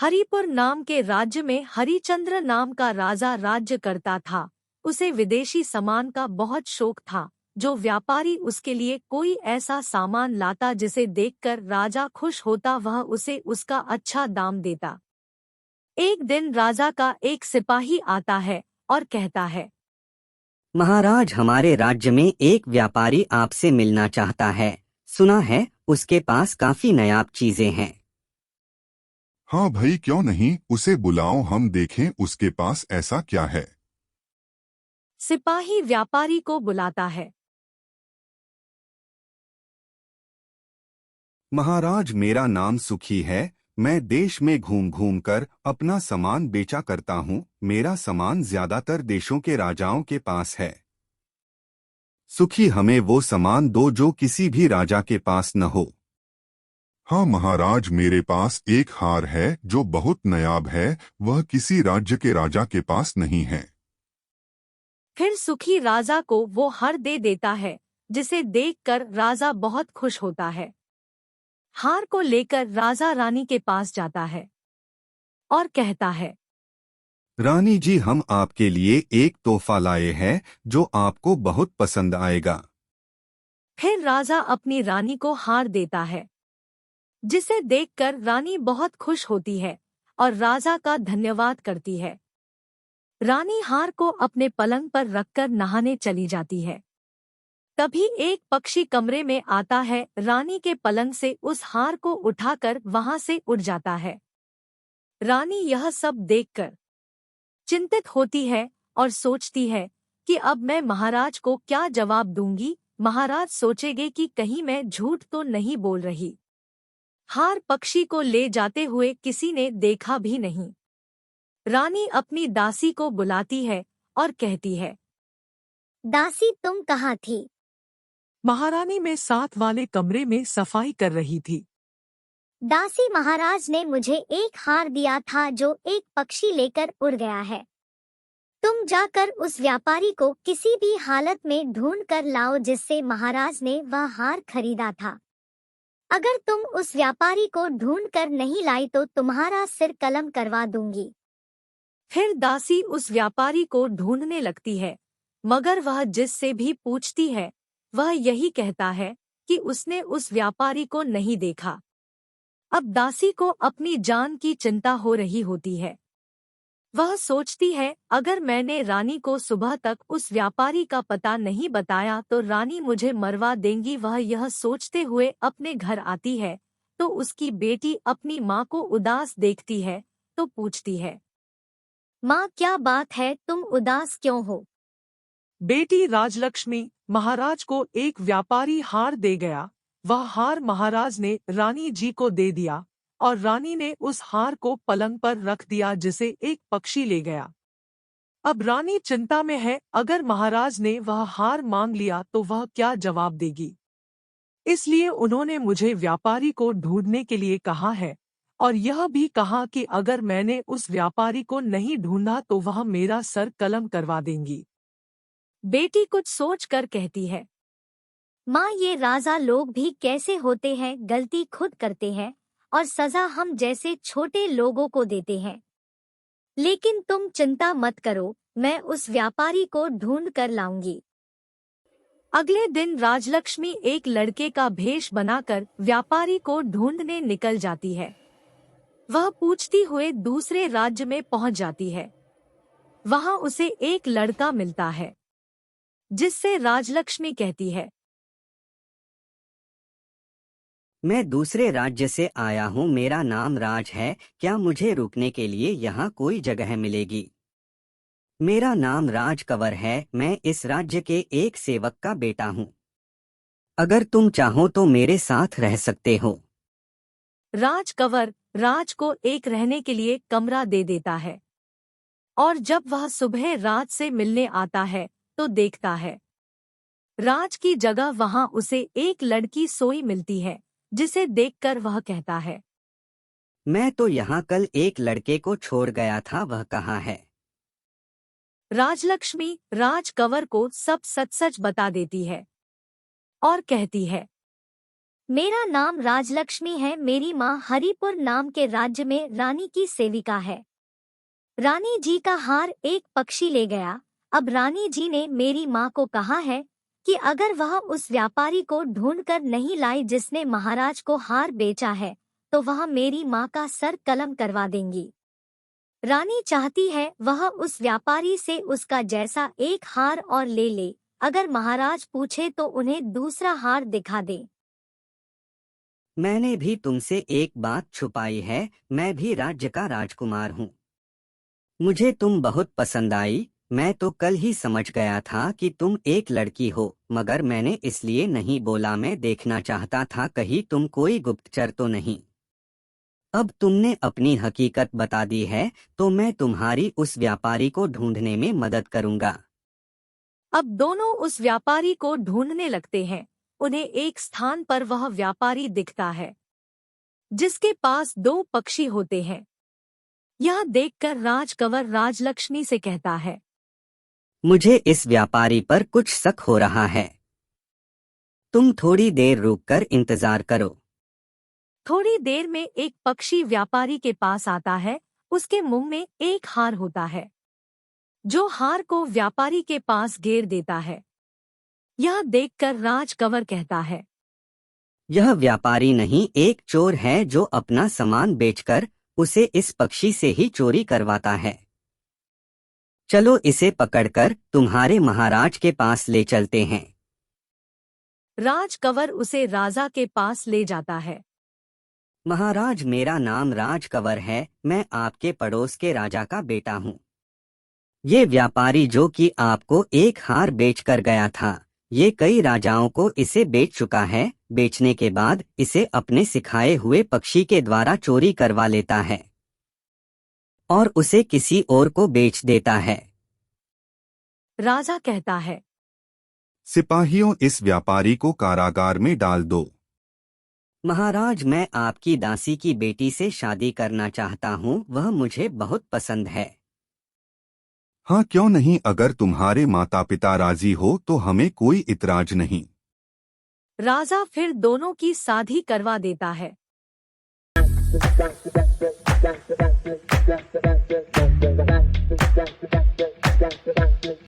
हरिपुर नाम के राज्य में हरिचंद्र नाम का राजा राज्य करता था। उसे विदेशी सामान का बहुत शौक था। जो व्यापारी उसके लिए कोई ऐसा सामान लाता जिसे देखकर राजा खुश होता, वह उसे उसका अच्छा दाम देता। एक दिन राजा का एक सिपाही आता है और कहता है, महाराज, हमारे राज्य में एक व्यापारी आपसे मिलना चाहता है। सुना है उसके पास काफी नायाब चीजें हैं। हाँ भाई, क्यों नहीं, उसे बुलाओ, हम देखें उसके पास ऐसा क्या है। सिपाही व्यापारी को बुलाता है। महाराज, मेरा नाम सुखी है। मैं देश में घूम घूम कर अपना सामान बेचा करता हूँ। मेरा सामान ज्यादातर देशों के राजाओं के पास है। सुखी, हमें वो सामान दो जो किसी भी राजा के पास न हो। हाँ महाराज, मेरे पास एक हार है जो बहुत नायाब है। वह किसी राज्य के राजा के पास नहीं है। फिर सुखी राजा को वो हार दे देता है, जिसे देखकर राजा बहुत खुश होता है। हार को लेकर राजा रानी के पास जाता है और कहता है, रानी जी, हम आपके लिए एक तोहफा लाए हैं जो आपको बहुत पसंद आएगा। फिर राजा अपनी रानी को हार देता है, जिसे देखकर रानी बहुत खुश होती है और राजा का धन्यवाद करती है। रानी हार को अपने पलंग पर रखकर नहाने चली जाती है। तभी एक पक्षी कमरे में आता है। रानी के पलंग से उस हार को उठाकर वहां से उड़ जाता है। रानी यह सब देखकर चिंतित होती है और सोचती है कि अब मैं महाराज को क्या जवाब दूंगी। महाराज सोचेंगे कि कहीं मैं झूठ तो नहीं बोल रही। हार पक्षी को ले जाते हुए किसी ने देखा भी नहीं। रानी अपनी दासी को बुलाती है और कहती है, दासी, तुम कहाँ थी? महारानी में साथ वाले कमरे में सफाई कर रही थी। दासी, महाराज ने मुझे एक हार दिया था जो एक पक्षी लेकर उड़ गया है। तुम जाकर उस व्यापारी को किसी भी हालत में ढूंढ कर लाओ जिससे महाराज ने वह हार खरीदा था। अगर तुम उस व्यापारी को ढूंढ कर नहीं लाई तो तुम्हारा सिर कलम करवा दूंगी। फिर दासी उस व्यापारी को ढूंढने लगती है, मगर वह जिससे भी पूछती है वह यही कहता है कि उसने उस व्यापारी को नहीं देखा। अब दासी को अपनी जान की चिंता हो रही होती है। वह सोचती है, अगर मैंने रानी को सुबह तक उस व्यापारी का पता नहीं बताया तो रानी मुझे मरवा देंगी। वह यह सोचते हुए अपने घर आती है तो उसकी बेटी अपनी माँ को उदास देखती है तो पूछती है, माँ, क्या बात है, तुम उदास क्यों हो? बेटी राजलक्ष्मी, महाराज को एक व्यापारी हार दे गया। वह हार महाराज ने रानी जी को दे दिया और रानी ने उस हार को पलंग पर रख दिया जिसे एक पक्षी ले गया। अब रानी चिंता में है, अगर महाराज ने वह हार मांग लिया तो वह क्या जवाब देगी। इसलिए उन्होंने मुझे व्यापारी को ढूंढने के लिए कहा है और यह भी कहा कि अगर मैंने उस व्यापारी को नहीं ढूंढा तो वह मेरा सर कलम करवा देंगी। बेटी कुछ सोच कर कहती है, माँ, ये राजा लोग भी कैसे होते हैं, गलती खुद करते हैं और सजा हम जैसे छोटे लोगों को देते हैं। लेकिन तुम चिंता मत करो, मैं उस व्यापारी को ढूंढ कर लाऊंगी। अगले दिन राजलक्ष्मी एक लड़के का भेष बनाकर व्यापारी को ढूंढने निकल जाती है। वह पूछती हुए दूसरे राज्य में पहुंच जाती है। वहां उसे एक लड़का मिलता है, जिससे राजलक्ष्मी कहती है, मैं दूसरे राज्य से आया हूँ, मेरा नाम राज है। क्या मुझे रुकने के लिए यहाँ कोई जगह मिलेगी? मेरा नाम राज कंवर है। मैं इस राज्य के एक सेवक का बेटा हूँ। अगर तुम चाहो तो मेरे साथ रह सकते हो। राज कंवर राज को एक रहने के लिए कमरा दे देता है और जब वह सुबह राज से मिलने आता है तो देखता है राज की जगह वहां उसे एक लड़की सोई मिलती है, जिसे देखकर वह कहता है, मैं तो यहाँ कल एक लड़के को छोड़ गया था, वह कहाँ है? राजलक्ष्मी राज कंवर को सब सच सच बता देती है और कहती है, मेरा नाम राजलक्ष्मी है। मेरी माँ हरिपुर नाम के राज्य में रानी की सेविका है। रानी जी का हार एक पक्षी ले गया। अब रानी जी ने मेरी माँ को कहा है कि अगर वह उस व्यापारी को ढूंढकर नहीं लाई जिसने महाराज को हार बेचा है, तो वह मेरी माँ का सर कलम करवा देंगी। रानी चाहती है वह उस व्यापारी से उसका जैसा एक हार और ले ले। अगर महाराज पूछे तो उन्हें दूसरा हार दिखा दे। मैंने भी तुमसे एक बात छुपाई है, मैं भी राज्य का राजकुमार हूँ। मुझे तुम बहुत पसंद आई। मैं तो कल ही समझ गया था कि तुम एक लड़की हो, मगर मैंने इसलिए नहीं बोला। मैं देखना चाहता था कहीं तुम कोई गुप्तचर तो नहीं। अब तुमने अपनी हकीकत बता दी है, तो मैं तुम्हारी उस व्यापारी को ढूंढने में मदद करूंगा। अब दोनों उस व्यापारी को ढूंढने लगते हैं। उन्हें एक स्थान पर वह व्यापारी दिखता है जिसके पास 2 पक्षी होते हैं। यह देखकर राजकंवर राजलक्ष्मी से कहता है, मुझे इस व्यापारी पर कुछ शक हो रहा है। तुम थोड़ी देर रुककर इंतजार करो। थोड़ी देर में एक पक्षी व्यापारी के पास आता है। उसके मुंह में एक हार होता है, जो हार को व्यापारी के पास घेर देता है। यह देखकर राजकंवर कहता है, यह व्यापारी नहीं, एक चोर है जो अपना सामान बेचकर उसे इस पक्षी से ही चोरी करवाता है। चलो इसे पकड़कर तुम्हारे महाराज के पास ले चलते हैं। राजकंवर उसे राजा के पास ले जाता है। महाराज, मेरा नाम राजकंवर है। मैं आपके पड़ोस के राजा का बेटा हूँ। ये व्यापारी जो कि आपको एक हार बेचकर गया था, ये कई राजाओं को इसे बेच चुका है। बेचने के बाद इसे अपने सिखाए हुए पक्षी के द्वारा चोरी करवा लेता है और उसे किसी और को बेच देता है। राजा कहता है, सिपाहियों, इस व्यापारी को कारागार में डाल दो। महाराज, मैं आपकी दासी की बेटी से शादी करना चाहता हूँ। वह मुझे बहुत पसंद है। हाँ, क्यों नहीं। अगर तुम्हारे माता पिता राजी हो तो हमें कोई इतराज नहीं। राजा फिर दोनों की शादी करवा देता है।